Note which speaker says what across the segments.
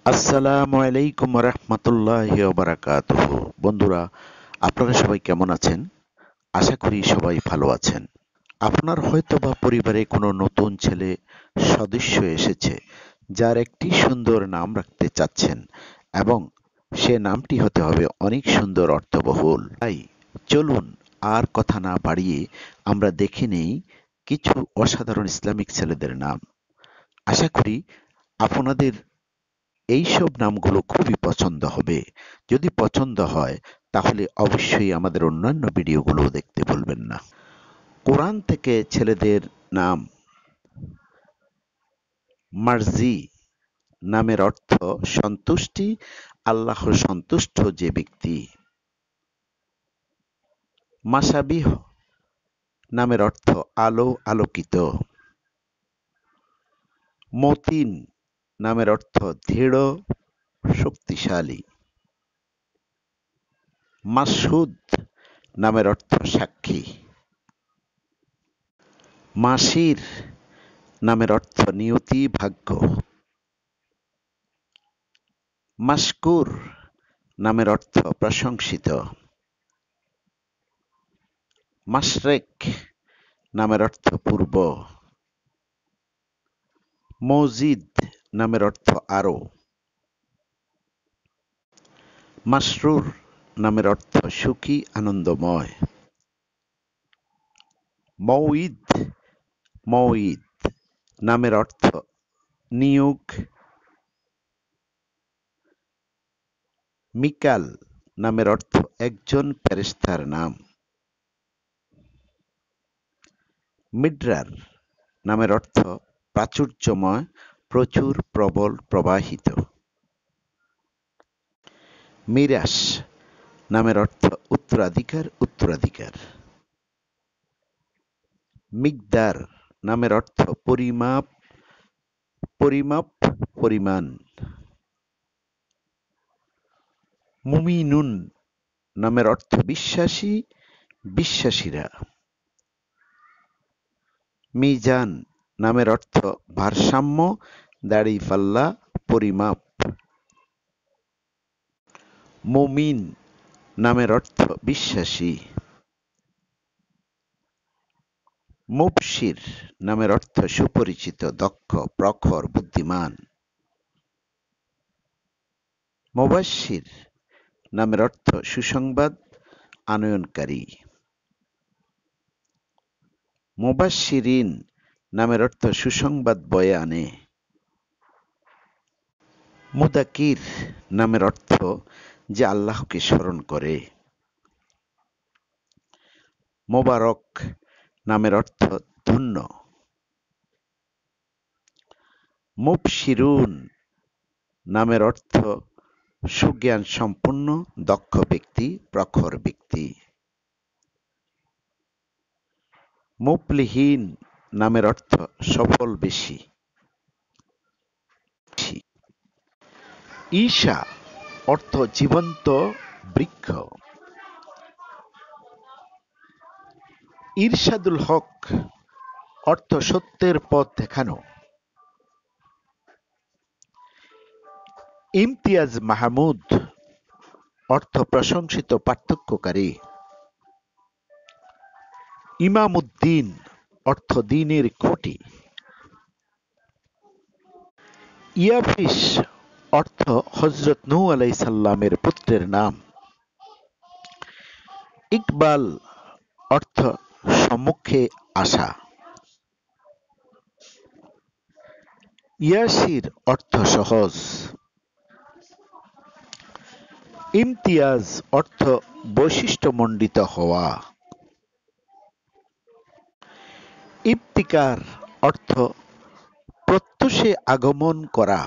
Speaker 1: আসসালামু আলাইকুম রহমতুল্লাহি ওয়া বারাকাতুহু। বন্ধুরা, আপনারা সবাই কেমন আছেন? আশা করি সবাই ভালো আছেন। আপনার হয়তোবা পরিবারে কোনো নতুন ছেলে সদস্য এসেছে, যার একটি সুন্দর নাম রাখতে চাচ্ছেন এবং সে নামটি হতে হবে অনেক সুন্দর, অর্থবহুল। তাই চলুন আর কথা না বাড়িয়ে আমরা দেখে নেই কিছু অসাধারণ ইসলামিক ছেলেদের নাম। আশা করি আপনাদের এইসব নামগুলো খুবই পছন্দ হবে। যদি পছন্দ হয় তাহলে অবশ্যই আমাদের অন্যান্য ভিডিওগুলো দেখতে ভুলবেন না। কোরআন থেকে ছেলেদের নাম: মার্জি নামের অর্থ সন্তুষ্টি, আল্লাহর সন্তুষ্ট যে ব্যক্তি। মাসাবিহ নামের অর্থ আলো, আলোকিত। মতিন নামের অর্থ দৃঢ়, শক্তিশালী। মাসহুদ নামের অর্থ সাক্ষী। মাসির নামের অর্থ নিয়তি, ভাগ্য। মাশকুর নামের অর্থ প্রশংসিত। মাশরেক নামের অর্থ পূর্ব। মজিদ নামের অর্থ আরো। মাসরুর নামের অর্থ সুখী, আনন্দময়। মৌঈদ মৌঈদ নামের অর্থ নিয়োগ। মিকাল নামের অর্থ একজন ফেরেশতার নাম। মিডরার নামের অর্থ প্রাচুর্যময়, প্রচুর, প্রবল, প্রবাহিত। মিরাস নামের অর্থ উত্তরাধিকার, উত্তরাধিকার। মিকদার নামের অর্থ পরিমাপ, পরিমাপ, পরিমাণ। মুমিনুন নামের অর্থ বিশ্বাসী, বিশ্বাসীরা। মিজান নামের অর্থ ভারসাম্য, দাঁড়িপাল্লা, পরিমাপ। মুমিন নামের অর্থ বিশ্বাসী। মুবশির নামের অর্থ সুপরিচিত, দক্ষ, প্রখর, বুদ্ধিমান। মুবাশশির নামের অর্থ সুসংবাদ আনয়নকারী। মুবাশশিরিন নামের অর্থ সুসংবাদ বয়ে আনে। মুদাকির নামের অর্থ যে আল্লাহকে স্মরণ করে। মোবারক নামের অর্থ ধন্য। মুবশিরুন নামের অর্থ সুজ্ঞান সম্পন্ন, দক্ষ ব্যক্তি, প্রখর ব্যক্তি। মুফলিহিন নামের অর্থ সফল বেশি। ঈশা অর্থ জীবন্ত বৃক্ষ। ইরশাদুল হক অর্থ সত্যের পথ দেখানো। ইমতিয়াজ মাহমুদ অর্থ প্রশংসিত, পার্থক্যকারী। ইমামউদ্দিন অর্থ দ্বীনের খুঁটি। ইয়াফিস অর্থ হযরত নূহ আলাইহিস সালামের পুত্রের নাম। ইকবাল অর্থ সম্মুখে আসা। ইয়াসির অর্থ সহজ। ইমতিয়াজ অর্থ বৈশিষ্ট্যমণ্ডিত হওয়া। ইফতিকার অর্থ প্রত্যুষে আগমন করা।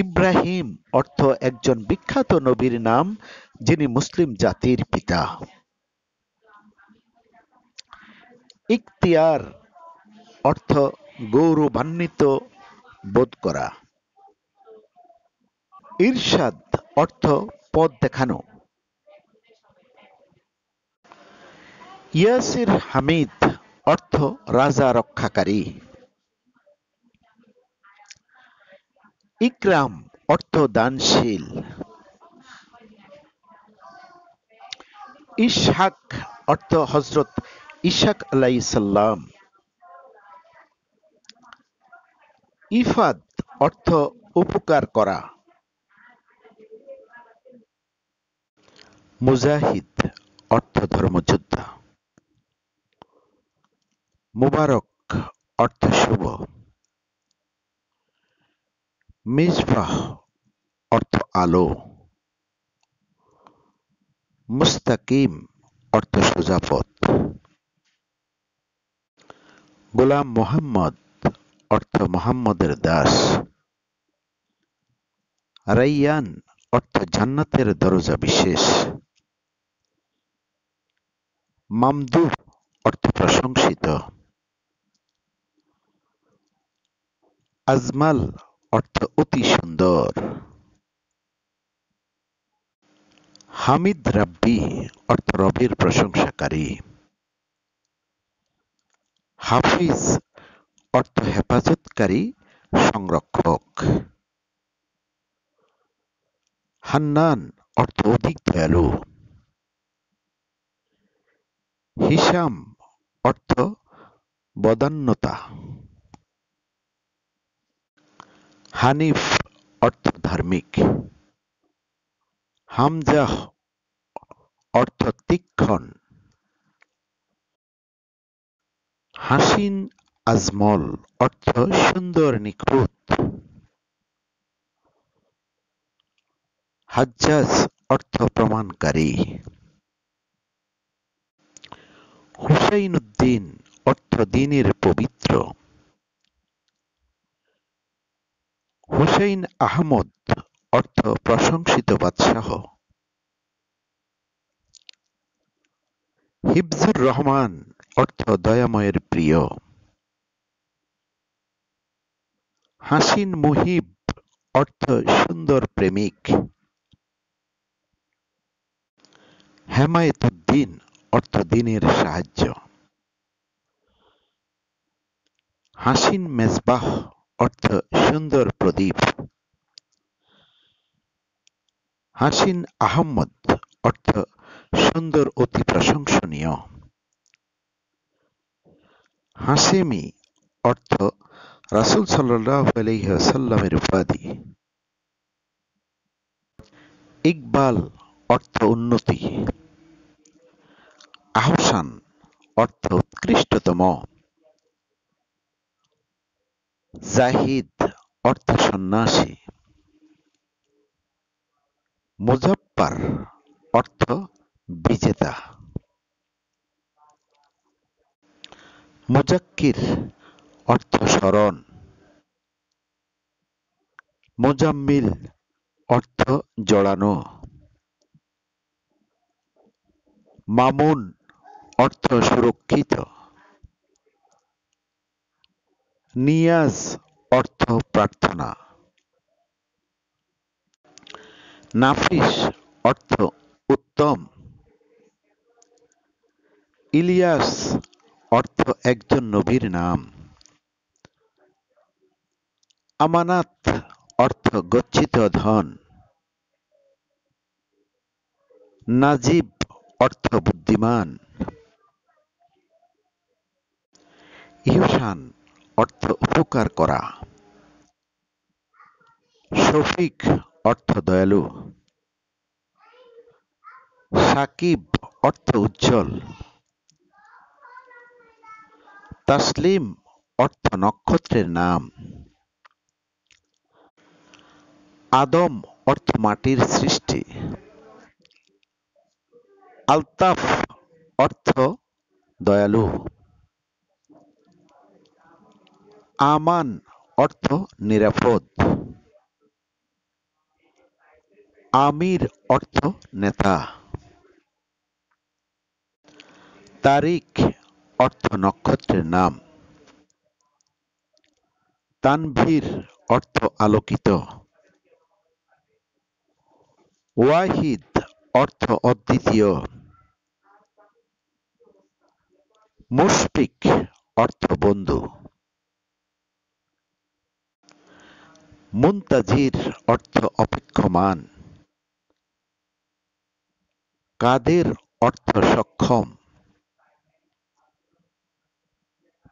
Speaker 1: ইব্রাহিম অর্থ একজন বিখ্যাত নবীর নাম, যিনি মুসলিম জাতির পিতা। ইখতিয়ার অর্থ গৌরবান্বিত বোধ করা। ইরশাদ অর্থ পথ দেখানো। ইয়াসির হামিদ অর্থ রাজা রক্ষাকারী। ইকরাম অর্থ দানশীল। ইসহাক অর্থ হযরত ইসহাক আলাইহিস সালাম। ইফাদ অর্থ উপকার করা। মুজাহিদ অর্থ ধর্মযোদ্ধা। মুবারক অর্থ শুভ। মিসবাহ অর্থ আলো। মুস্তাকিম অর্থ সোজা পথ। গোলাম মোহাম্মদ অর্থ মোহাম্মদের দাস। রাইয়ান অর্থ জান্নাতের দরজা বিশেষ। মামদুহ অর্থ প্রশংসিত। আজমাল অর্থ অতি সুন্দর। হামিদ রাব্বি অর্থ রবের প্রশংসাকারী। হাফিজ অর্থ হেফাজতকারী, সংরক্ষক। হান্নান অর্থ অধিক দয়ালু। হিসাম অর্থ বদান্যতা। হানিফ অর্থ ধার্মিক। হামজাহ অর্থ তীক্ষ্ণ। হাসিন আজমল অর্থ সুন্দর নিখুঁত। হাজ্জাজ অর্থ প্রমাণকারী। হুসাইন উদ্দিন অর্থ দ্বীনের পবিত্র। হুসাইন আহমদ অর্থ প্রশংসিত বাদশাহ। হিফজুর রহমান অর্থ দয়াময়ের প্রিয়। হাসিন মুহিব অর্থ সুন্দর প্রেমিক। হেমায়েতুদ্দিন অর্থ দ্বীনের সাহায্য। হাসিন মেজবাহ অর্থ সুন্দর প্রদীপ। হাসিন আহমদ অর্থ সুন্দর অতি প্রশংসনীয়। হাশেমি অর্থ রাসূল সাল্লাল্লাহু আলাইহি ওয়াসাল্লামের উপাধি। ইকবাল অর্থ উন্নতি। আহসান অর্থ উৎকৃষ্টতম। জাহিদ অর্থ সন্ন্যাসী। মুজাফফর অর্থ বিজেতা। মুজাক্কির অর্থ স্মরণ। মুজাম্মিল অর্থ জড়ানো। মামুন অর্থ সুরক্ষিত। নিয়াজ অর্থ প্রার্থনা। নাফিস অর্থ উত্তম। ইলিয়াস অর্থ একজন নবীর নাম। আমানাত অর্থ গচ্ছিত ধন। নাজিব অর্থ বুদ্ধিমান। ইহসান অর্থ উপকার করা। শফিক অর্থ দয়ালু। সাকিব অর্থ উজ্জ্বল। তাসলিম অর্থ নক্ষত্রের নাম। আদম অর্থ মাটির সৃষ্টি। আলতাফ অর্থ দয়ালু। আমান অর্থ নিরাপদ। আমির অর্থ নেতা। তারিক অর্থ নক্ষত্রের নাম। তানভীর অর্থ আলোকিত। ওয়াহিদ অর্থ অদ্বিতীয়। মুশফিক অর্থ বন্ধু। মুনতাজির অর্থ অপেক্ষমান, কাদের অর্থ সক্ষম,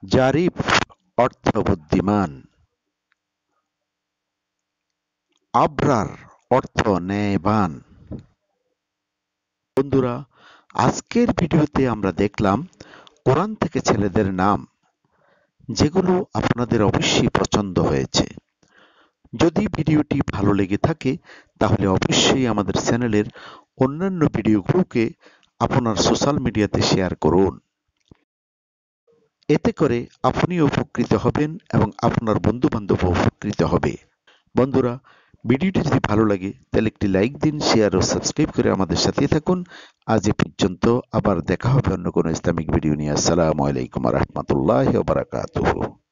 Speaker 1: জারিফ অর্থ বুদ্ধিমান, আবরার অর্থ ন্যায়বান। বন্ধুরা, আজকের ভিডিওতে আমরা দেখলাম কোরআন থেকে ছেলেদের নাম, যেগুলো আপনাদের অবশ্যই পছন্দ হয়েছে। যদি ভিডিওটি ভালো লেগে থাকে তাহলে অবশ্যই আমাদের চ্যানেলের অন্যান্য ভিডিওগুলোকে আপনার সোশ্যাল মিডিয়াতে শেয়ার করুন। এতে করে আপনিও উপকৃত হবেন এবং আপনার বন্ধু-বান্ধব উপকৃত হবে। বন্ধুরা, ভিডিওটি যদি ভালো লাগে তাহলে একটি লাইক দিন, শেয়ার ও সাবস্ক্রাইব করে আমাদের সাথে থাকুন। আজ এ পর্যন্ত, আবার দেখা হবে অন্য কোনো ইসলামিক ভিডিও নিয়ে। আসসালামু আলাইকুম ওয়া রাহমাতুল্লাহি ওয়া বারাকাতুহু।